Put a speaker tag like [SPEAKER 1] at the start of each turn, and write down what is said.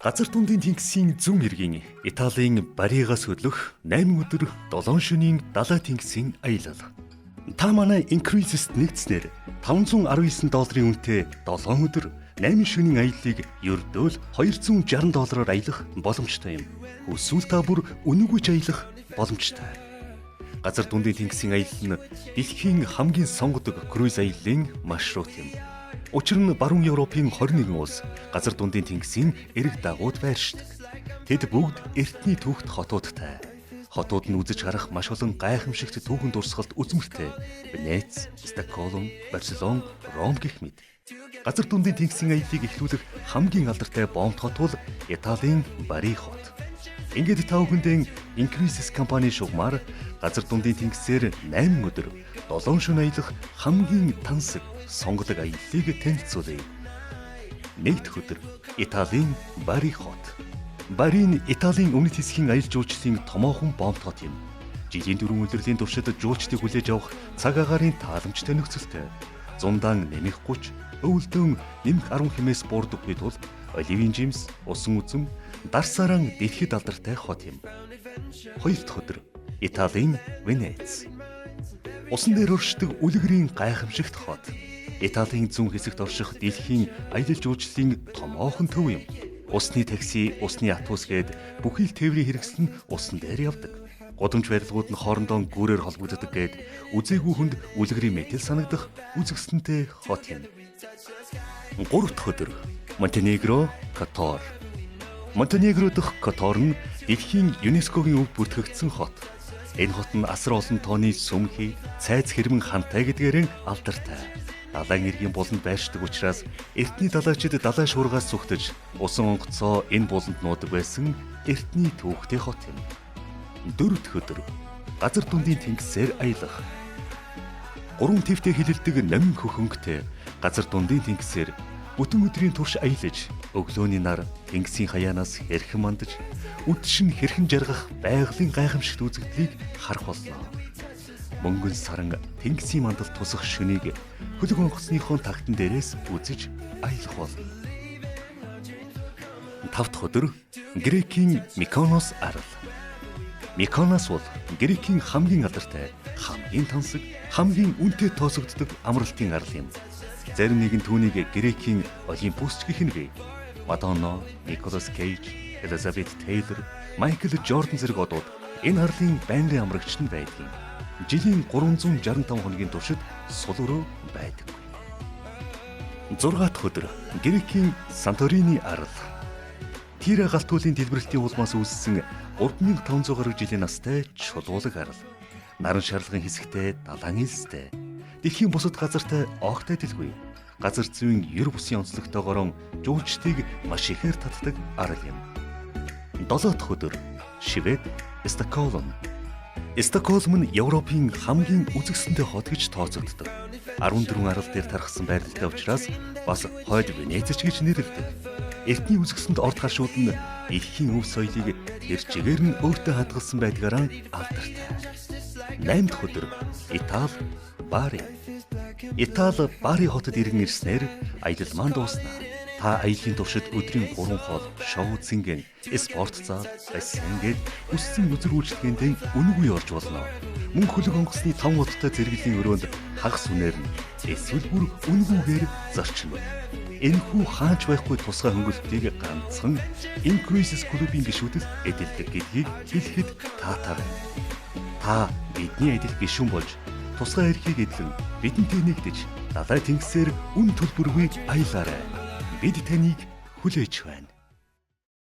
[SPEAKER 1] Газар дундын тэнгисийн зүүн эргийн Италийн Баригаас хөдлөх 8 өдөр 7 шөнийн далай тэнгисийн аялал. Та манай Increases-т нэгдснээр $519 үнэтэй 7 өдөр 8 шөнийн аяллыг ердөө л $260 аялах боломжтой юм. Эсвэл та бүр үнэгүй аялах боломжтой. Газар дундын тэнгисийн аялал нь дэлхийн хамгийн сонгодог круиз аяллын маршрут юм. Учир нь баруун Европын 21 улс газар дундын тэнгисийн эрэг дагууд байршдаг. Тэд бүгд эртний түүхт хотуудтай. Хотууд нь үзэж харах маш олон гайхамшигт түүхэн дурсгалт үзмэртэй. Венец, Стокгольм, Барселон, Ром гэх мэт. Газар дундын тэнгисийн аяллыг эхлүүлэх хамгийн алдартай бомб хот бол Италийн Бари хот. Ингээд та бүхэндээ Increases компани шугамар газар дундын тэнгисээр 8 өдөр 7 шөнө аялах хамгийн тансаг сонгодог аяллыг танилцуулъя. Нэгдүгээр өдөр Италийн Бари хот. Бари нь Италийн өмнөд хэсгийн аялал жуулчлалын томоохон бомб хот юм. Жилийн 4 удирлын туршид жуулчдыг хүлээж авах цаг агаарын тааламжтай нөхцөлтэй. Зундаан нэмэх 30, өвөлдөн нэмэх 10 хэмээс буурдаггүй тул оливын жимс, усан үзэм, дарсаараа дэлхийд алдартай хот юм. Хоёр дахь өдөр Италийн Венец. Усан дээр өршдөг үлгэрийн гайхамшигт хот. Италийн зүүн хэсэгт орших дэлхийн аялал жуулчлалын томоохон төв юм. Усны такси, усны автобус гээд бүхий л тээврийн хэрэгсэл нь усан дээр явдаг. Гудамж барилгууд нь хоорондоо гүүрээр холбогддог гээд үзээгүй хүнд үлгэрийн мэтэл санагдах үзэгсэнтэй хот юм. Гурав дахь өдөр Монтенегро, Котор. Монтенегро дахь Котор нь дэлхийн ЮНЕСКОгийн өв бүртгэгдсэн хот. Энэ хот нь асар олон тооны сүмхий, цайз хэрмэн хантай гэдгээр алдартай. Далайн эргийн буланд байршдаг учраас эртний далайчид далай шуургаас зүгтэж усан онгоцоо энэ буланд нуудаг байсан эртний түүхтэй хот юм. Дөрөв дэх өдөр газар дундын тэнгисээр аялах. Гурван твтэй хилэлдэг номин хөхөнгөтэй газар дундын тэнгисээр бүтэн өдрийн турш аялаж, өглөөний нар тэнгисийн хаяанаас хэрхэн мандаж, үдшин хэрхэн жаргах байгалийн гайхамшигт үзэгдлийг харах болно. Мөнгөн саран тэнгисийн мандалд тусах шөнийг хөлөг онгоцныхон тагтан дээрээс үзэж аялах болно. Тав дахь өдөр Грекийн Миконос арал. Миконос бол Грекийн хамгийн алдартай, хамгийн тансаг, хамгийн үнэтэй тооцогддог амралтын арал юм. Зарим нэгэн түүнийг Грекийн Олимпус гэх нэгэ. Мадонна, Николас Кейж, Элизабет Тейлор, Майкл Жордан зэрэг одууд энэ арлын байнгын амрагч нь байдаг юм. Жилийн 365 хоногийн туршид сул өрөө байдаг. 6 дахь өдөр Грекийн Санторини арал. Тира галт төлөлийн дэлбэрэлтийн улмаас үүссэн 3500 гаруй жилийн настай чулуулаг арал. Наран шарлагын хэсэгтэй далайн элстэй. Дэлхийн бусад газартай огтой дэлгүй. Газар зүйн ер бусын онцлогтойгоор жуулчдыг маш ихээр татдаг арал юм. 7 дахь өдөр Швед, Стокгольм. Стокгольм нь Европын хамгийн үзэгсэнтэй хот гэж тооцогддог. 14 арал дээр тархсан байралтай учраас бас хойд Венец гэж нэрлэдэг. Эртний үзэгсэнд орд харшууд нь дэлхийн өв соёлыг тэр чигээр нь өөртөө хадгалсан байдгаараа алдартай. 8 дахь өдөр Итали, Бари. Итали Бари хотод иргэн ирснээр аялал маань дуусна. Та аяллаа туршид өдрийн 3 хоол, шоу зинген, спорт зал, бассейн гээд үссэн үзэр үйлчлэгээнд үнэгүй орж болно. Мөн хөлөг онгоцны 5 удаатай зэрэглэлийн өрөөнд хагас үнээр нь эсвэл бүр үнэгүйгээр зарчна. Энэхүү хаач байхгүй тусгай хөнгөлөлтийг ганцхан Increases клубын гишүүдэд эдэлдэг гэдгийг хэлэхэд таатай байна. Та бидний адил гишүүн болж тусгай эрхийг эдлэн бидэнтэй нэгдэж далай тэнгисээр үн төлбөргүй аялаарай. Бид таныг хүлээж байна.